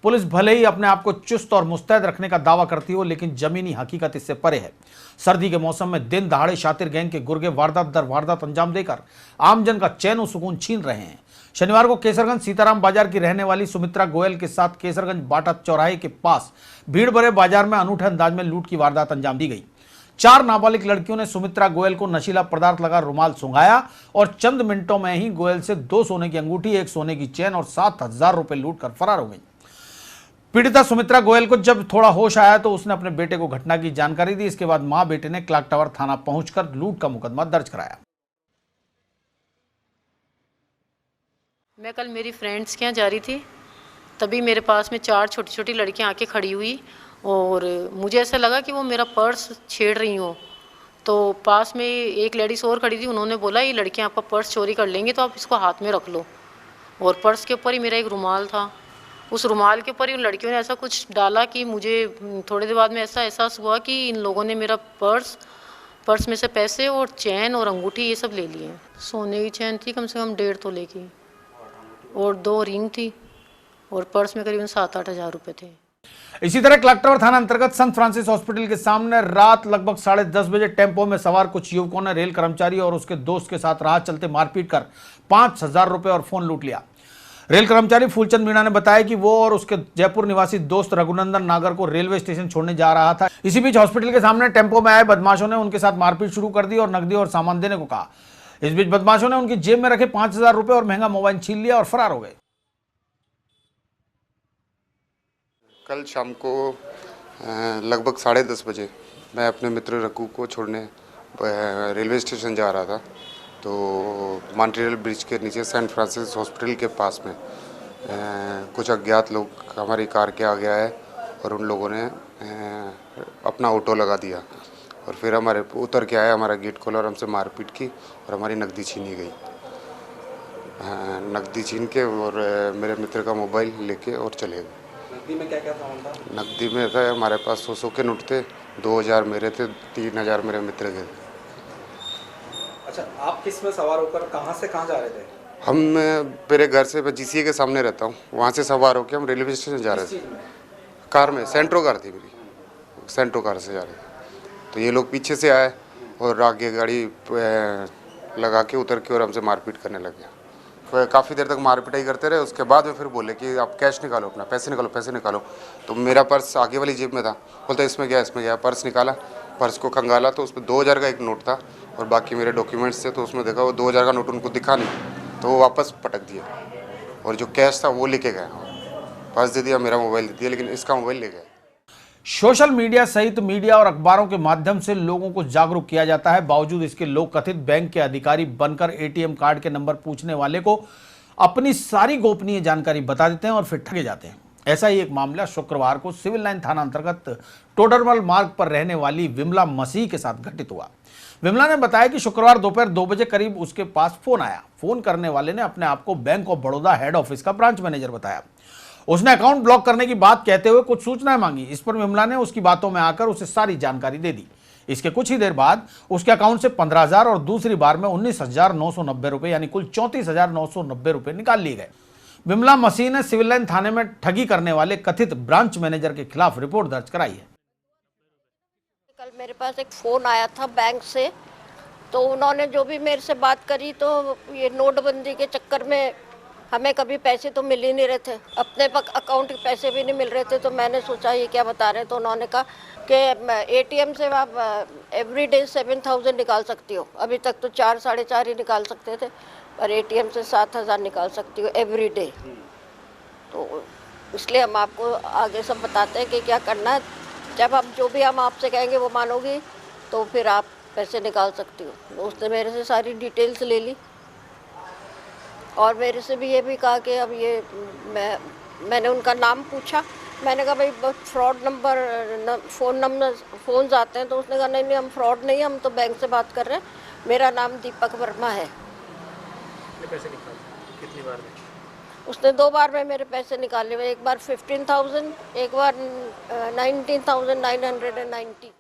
Police भले ही अपने आप को चुस्त और मुस्तैद रखने का दावा करती हो, लेकिन जमीनी हकीकत इससे परे है। सर्दी के मौसम में दिन दहाड़े शातिर गैंग के गुर्गे वारदात दर वारदात अंजाम देकर आमजन का चैन और सुकून छीन रहे हैं। शनिवार को केसरगंज सीताराम बाजार की रहने वाली सुमित्रा गोयल के साथ केसरगंज बाटा चौराहे के पास भीड़ भरे बाजार में अनूठे अंदाज में लूट की वारदात अंजाम दी गई। 4 नाबालिग लड़कियों ने सुमित्रा गोयल को नशीला पदार्थ लगा रुमाल सुंघाया और चंद मिनटों में ही गोयल से 2 सोने की अंगूठी, 1 सोने की चेन और 7,000 रुपए लूट कर फरार हो गई। पीड़िता सुमित्रा गोयल को जब थोड़ा होश आया तो उसने अपने बेटे को घटना की जानकारी दी। इसके बाद मां बेटे ने क्लॉक टावर थाना पहुंचकर लूट का मुकदमा दर्ज कराया। मैं कल मेरी फ्रेंड्स के यहाँ जा रही थी, तभी मेरे पास में 4 छोटी छोटी लड़कियां आके खड़ी हुई और मुझे ऐसा लगा कि वो मेरा पर्स छेड़ रही हो। तो पास में एक लेडीज़ और खड़ी थी, उन्होंने बोला ये लड़कियां आपका पर्स चोरी कर लेंगी तो आप इसको हाथ में रख लो। और पर्स के ऊपर ही मेरा एक रुमाल था, उस रुमाल के ऊपर ही उन लड़कियों ने ऐसा कुछ डाला कि मुझे थोड़ी देर बाद में ऐसा एहसास हुआ कि इन लोगों ने मेरा पर्स में से पैसे और चैन और अंगूठी ये सब ले लिए। सोने की चैन थी कम से कम 1.5 तोले की और 2 रिंग थी और पर्स में करीबन 7-8 हज़ार रुपये थे। इसी तरह क्लॉक टावर थाना अंतर्गत संत फ्रांसिस हॉस्पिटल के सामने रात लगभग 10:30 बजे टेम्पो में सवार कुछ युवकों ने रेल कर्मचारी और उसके दोस्त के साथ राह चलते मारपीट कर 5,000 रुपए और फोन लूट लिया। रेल कर्मचारी फूलचंद मीणा ने बताया कि वो और उसके जयपुर निवासी दोस्त रघुनंदन नागर को रेलवे स्टेशन छोड़ने जा रहा था। इसी बीच हॉस्पिटल के सामने टेम्पो में आए बदमाशों ने उनके साथ मारपीट शुरू कर दी और नकदी और सामान देने को कहा। इस बीच बदमाशों ने उनकी जेब में रखे 5,000 रुपए और महंगा मोबाइल छीन लिया और फरार हो गए। कल शाम को लगभग 10:30 बजे मैं अपने मित्र रघु को छोड़ने रेलवे स्टेशन जा रहा था, तो मॉन्ट्रियल ब्रिज के नीचे सेंट फ्रांसिस हॉस्पिटल के पास में कुछ अज्ञात लोग हमारी कार के आगे आए और उन लोगों ने अपना ऑटो लगा दिया और फिर हमारे उतर के आए, हमारा गेट खोला और हमसे मारपीट की और हमारी नकदी छीनी गई। नकदी छीन के और मेरे मित्र का मोबाइल लेके और चले गए। नकदी में क्या क्या था उनका? नकदी में था हमारे पास 100 के नोट थे, 2,000 मेरे थे, 3,000 मेरे मित्र के। अच्छा, आप किस में सवार होकर कहाँ से कहाँ जा रहे थे? हम मेरे घर से, मैं GCA के सामने रहता हूँ, वहाँ से सवार होकर हम रेलवे स्टेशन जा रहे थे। कार में सेंट्रो कार थी मेरी, सेंट्रो कार से जा रहे थे। तो ये लोग पीछे से आए और आगे गाड़ी लगा के उतर के और हमसे मारपीट करने लगे। काफ़ी देर तक मारपीटाई करते रहे। उसके बाद में फिर बोले कि आप कैश निकालो, अपना पैसे निकालो, पैसे निकालो। तो मेरा पर्स आगे वाली जेब में था, बोलता इसमें गया, इसमें गया। पर्स निकाला, पर्स को खंगाला तो उसमें 2,000 का एक नोट था और बाकी मेरे डॉक्यूमेंट्स थे। तो उसमें देखा वो 2,000 का नोट उनको दिखा नहीं, तो वो वापस पटक दिया और जो कैश था वो लेके गया। पर्स दे दिया, मेरा मोबाइल दे दिया, लेकिन इसका मोबाइल ले गया। सोशल मीडिया सहित मीडिया और अखबारों के माध्यम से लोगों को जागरूक किया जाता है। बावजूद इसके लोग कथित बैंक के अधिकारी बनकर ATM कार्ड के नंबर पूछने वाले को अपनी सारी गोपनीय जानकारी बता देते हैं और फिर ठगे जाते हैं। ऐसा ही एक मामला शुक्रवार को सिविल लाइन थाना अंतर्गत टोडरमल मार्ग पर रहने वाली विमला मसीह के साथ घटित हुआ। विमला ने बताया कि शुक्रवार दोपहर 2 बजे करीब उसके पास फोन आया। फोन करने वाले ने अपने आप को bank of Baroda head office का ब्रांच मैनेजर बताया। उसने अकाउंट ब्लॉक करने की बात कहते हुए कुछ सूचनाएं मांगी। इस पर विमला ने उसकी बातों में आकर उसे सारी जानकारी दे दी। इसके कुछ ही देर बाद उसके अकाउंट से 15,000 और दूसरी बार में 19,990 रुपए यानी कुल 34,990 रुपए निकाल लिए गए। विमला मसीह ने सिविल लाइन थाने में ठगी करने वाले कथित ब्रांच मैनेजर के खिलाफ रिपोर्ट दर्ज कराई है। कल मेरे पास एक फ़ोन आया था बैंक से, तो उन्होंने जो भी मेरे से बात करी, तो ये नोटबंदी के चक्कर में हमें कभी पैसे तो मिल ही नहीं रहे थे, अपने अकाउंट के पैसे भी नहीं मिल रहे थे। तो मैंने सोचा ये क्या बता रहे हैं, तो उन्होंने कहा कि ATM से आप एवरीडे 7,000 निकाल सकती हो। अभी तक तो 4 साढ़े 4 ही निकाल सकते थे, पर ATM से 7,000 निकाल सकती हो एवरीडे। तो इसलिए हम आपको आगे सब बताते हैं कि क्या करना है। जब आप जो भी हम आपसे कहेंगे वो मानोगी तो फिर आप पैसे निकाल सकती हो। उसने मेरे से सारी डिटेल्स ले ली और मेरे से भी ये भी कहा कि अब ये मैंने उनका नाम पूछा। मैंने कहा भाई फ्रॉड नंबर फ़ोन आते हैं, तो उसने कहा नहीं हम फ्रॉड नहीं, हम तो बैंक से बात कर रहे हैं, मेरा नाम दीपक वर्मा है। पैसे निकाले कितनी बार में? उसने 2 बार में मेरे पैसे निकाले। एक बार 15,000, एक बार 19,990।